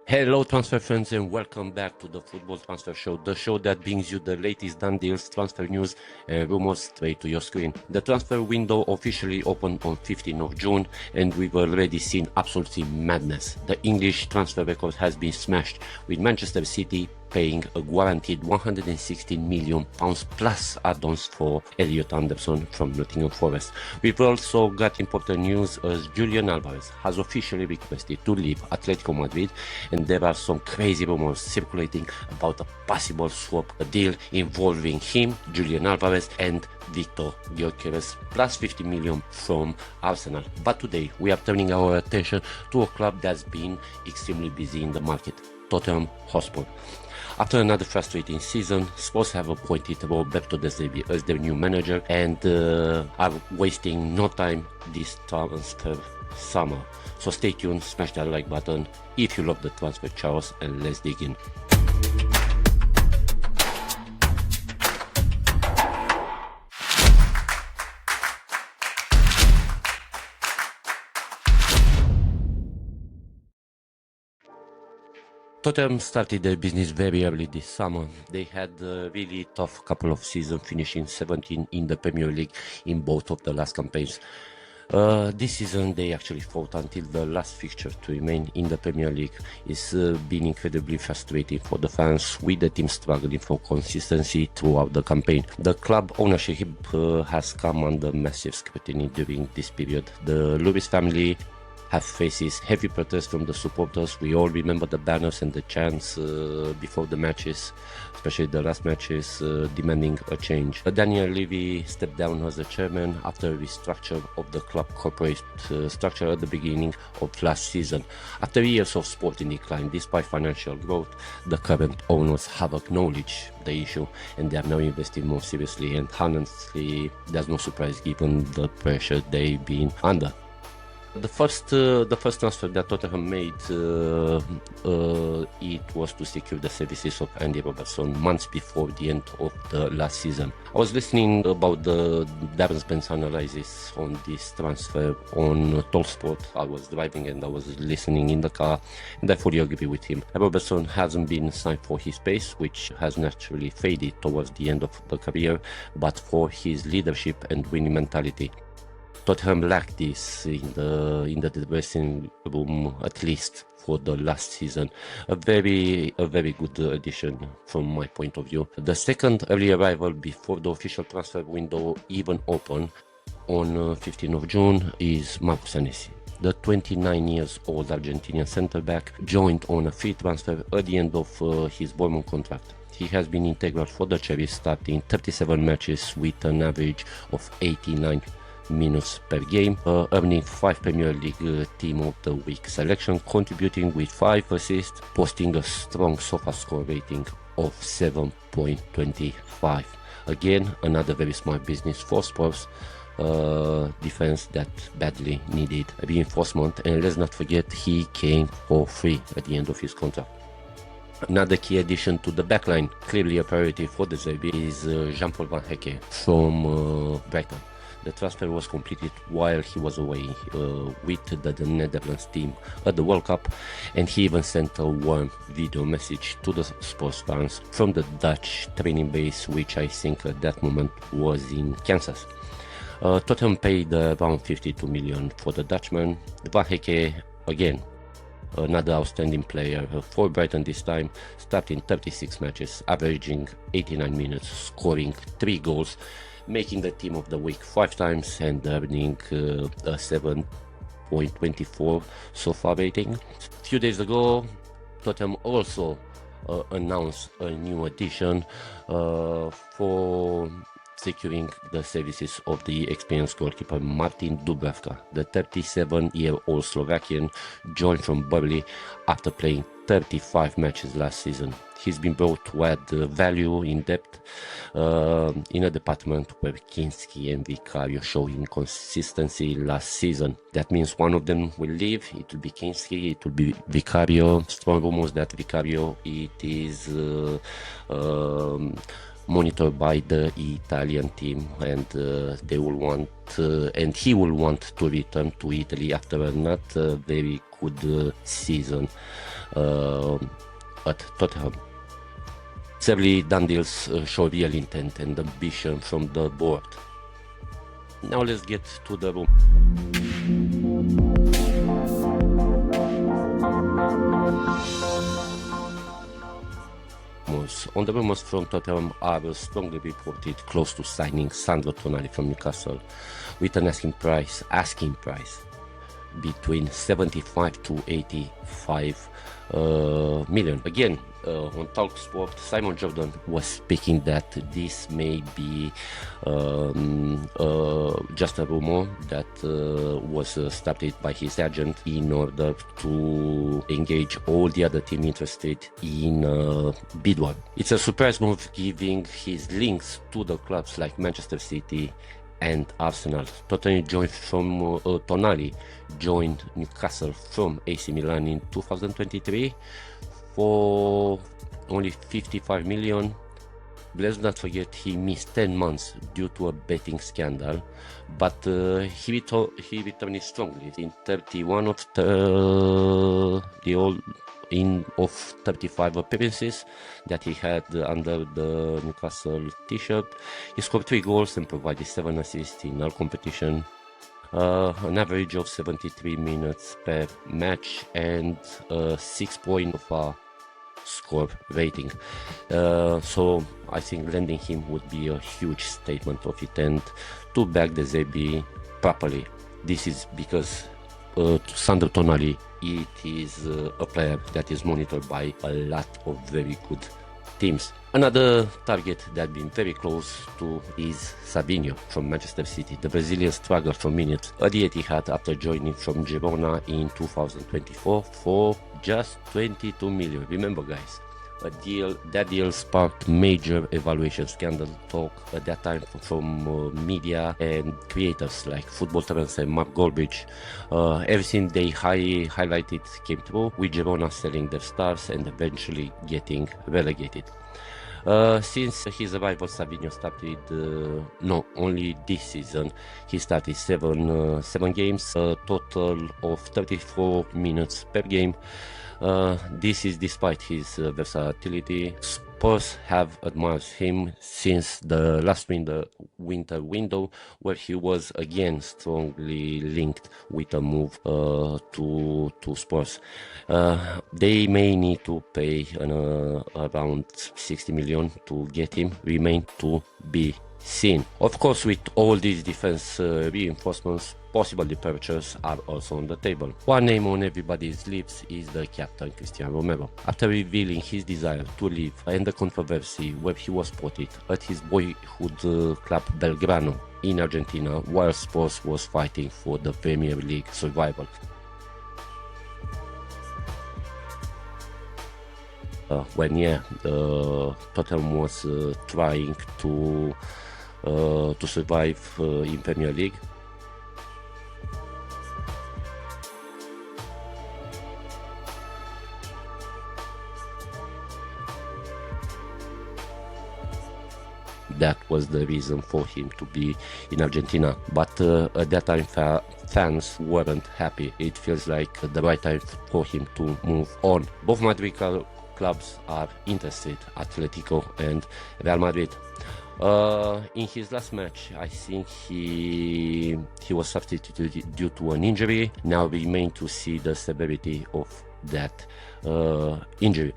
Hello transfer friends and welcome back to the Football Transfer Show, the show that brings you the latest done deals, transfer news and rumors straight to your screen. The transfer window officially opened on 15th of June and we've already seen absolutely madness. The English transfer record has been smashed, with Manchester City paying a guaranteed £116 million plus add-ons for Elliot Anderson from Nottingham Forest. We've also got important news as Julian Alvarez has officially requested to leave Atletico Madrid, and there are some crazy rumors circulating about a possible swap deal involving him, Julian Alvarez, and Victor Gyökeres, plus 50 million from Arsenal. But today we are turning our attention to a club that's been extremely busy in the market, Tottenham Hotspur. After another frustrating season, Spurs have appointed Roberto De Zerbi as their new manager and are wasting no time this transfer summer. So stay tuned, smash that like button if you love the transfer chaos, and let's dig in. Tottenham started their business very early this summer. They had a really tough couple of seasons, finishing 17 in the Premier League in both of the last campaigns. This season they actually fought until the last fixture to remain in the Premier League. It's been incredibly frustrating for the fans, with the team struggling for consistency throughout the campaign. The club ownership has come under massive scrutiny during this period. The Lewis family have faces heavy protests from the supporters. We all remember the banners and the chants before the matches, especially the last matches, demanding a change. Daniel Levy stepped down as the chairman after a restructure of the club corporate structure at the beginning of last season. After years of sporting decline, despite financial growth, the current owners have acknowledged the issue and they are now investing more seriously, and honestly, there's no surprise given the pressure they've been under. The first transfer that Tottenham made, it was to secure the services of Andy Robertson months before the end of the last season. I was listening about the Darren Spence analysis on this transfer on Talksport. I was driving and I was listening in the car, and I fully agree with him. Robertson hasn't been signed for his pace, which has naturally faded towards the end of the career, but for his leadership and winning mentality. Tottenham lacked this in the dressing room, at least for the last season. A very good addition from my point of view. The second early arrival before the official transfer window even opened on 15th of June is Marcus Senesi. The 29 years old Argentinian centre-back joined on a free transfer at the end of his Bournemouth contract. He has been integral for the Cherries, starting 37 matches with an average of 89 minutes per game, earning 5 Premier League Team of the Week selection, contributing with 5 assists, posting a strong SofaScore rating of 7.25. Again, another very smart business for Spurs. Defense that badly needed reinforcement, and let's not forget he came for free at the end of his contract. Another key addition to the backline, clearly a priority for the Zerbi, is Jean-Paul Van Hecke from Brighton. The transfer was completed while he was away with the Netherlands team at the World Cup, and he even sent a warm video message to the Spurs fans from the Dutch training base, which I think at that moment was in Kansas. Tottenham paid around 52 million for the Dutchman. Van Hecke, again, another outstanding player for Brighton this time, starting 36 matches, averaging 89 minutes, scoring 3 goals, making the Team of the Week 5 times and earning a 7.24 SOFA rating. A few days ago, Tottenham also announced a new addition for securing the services of the experienced goalkeeper Martin Dubravka. The 37-year-old Slovakian joined from Burnley after playing 35 matches last season. He's been brought to add value in depth in a department where Kinski and Vicario showed inconsistency last season. That means one of them will leave. It will be Kinski, it will be Vicario. Strong rumors that Vicario, it is monitored by the Italian team, and they will want and he will want to return to Italy after a not very good season at Tottenham. Several done deals show real intent and ambition from the board. Now let's get to the room. On the rumours from Tottenham are strongly reported close to signing Sandro Tonali from Newcastle with an asking price between 75 to 85 million. Again, on TalkSport, Simon Jordan was speaking that this may be just a rumor that was started by his agent in order to engage all the other team interested in bid one. It's a surprise move, giving his links to the clubs like Manchester City and Arsenal. Tonali joined Newcastle from AC Milan in 2023 for only 55 million. Let's not forget he missed 10 months due to a betting scandal, but he returned strongly in 31 of 35 appearances that he had under the Newcastle t-shirt. He scored 3 goals and provided 7 assists in all competition, an average of 73 minutes per match and 6.5 score rating. So I think lending him would be a huge statement of intent to back the ZB properly. This is because Sandro Tonali, it is a player that is monitored by a lot of very good teams. Another target that been very close to is Savinho from Manchester City. The Brazilian struggled for minutes at the Etihad after joining from Girona in 2024 for just 22 million. Remember, guys, that deal sparked major evaluation scandal talk at that time from media and creators like Football Trends and Mark Goldbridge. Everything they highlighted came true, with Girona selling their stars and eventually getting relegated. Since his arrival, Savinho started only this season. He started seven games, a total of 34 minutes per game. This is despite his versatility. Spurs have admired him since the last winter window, where he was again strongly linked with a move to Spurs. They may need to pay around 60 million to get him. Remain to be seen. Of course, with all these defense reinforcements, possible departures are also on the table. One name on everybody's lips is the captain, Cristiano Romero. After revealing his desire to leave and the controversy where he was spotted at his boyhood club Belgrano in Argentina, while Spurs was fighting for the Premier League survival. Tottenham was trying to survive in Premier League. That was the reason for him to be in Argentina. But at that time, fans weren't happy. It feels like the right time for him to move on. Both Madrid clubs are interested, Atletico and Real Madrid. In his last match, I think he was substituted due to an injury. Now remain to see the severity of that injury.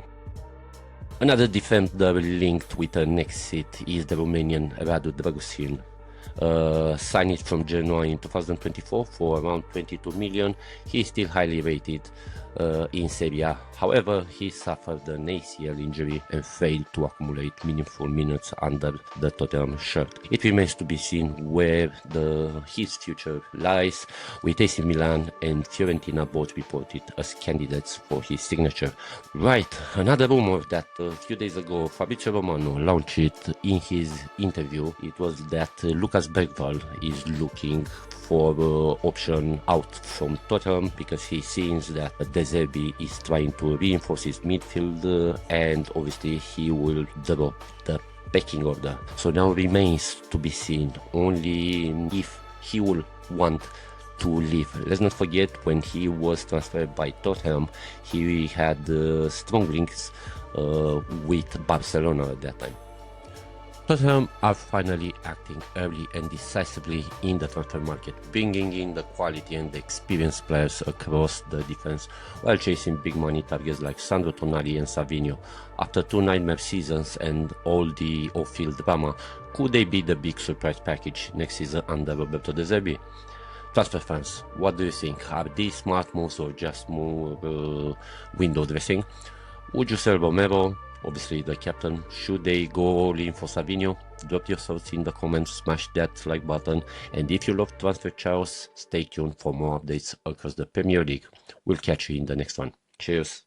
Another defender linked with an exit is the Romanian Radu Dragusin. Signed from Genoa in 2024 for around 22 million. He is still highly rated in Serie A. However, he suffered an ACL injury and failed to accumulate meaningful minutes under the Tottenham shirt. It remains to be seen where his future lies, with AC Milan and Fiorentina both reported as candidates for his signature. Right, another rumor that a few days ago Fabrizio Romano launched it in his interview. It was that Lucas Bergvall is looking for option out from Tottenham because he sees that De Zerbi is trying to reinforce his midfield and obviously he will drop the pecking order. So now remains to be seen only if he will want to leave. Let's not forget, when he was transferred by Tottenham, he had strong links with Barcelona at that time. Tottenham are finally acting early and decisively in the transfer market, bringing in the quality and the experienced players across the defense while chasing big money targets like Sandro Tonali and Savinho. After 2 nightmare seasons and all the off-field drama, could they be the big surprise package next season under Roberto De Zerbi? Transfer fans, what do you think? Are these smart moves or just more window dressing? Would you sell Romero? Obviously the captain. Should they go all in for Savinho? Drop your thoughts in the comments, smash that like button, and if you love transfer chaos, stay tuned for more updates across the Premier League. We'll catch you in the next one. Cheers.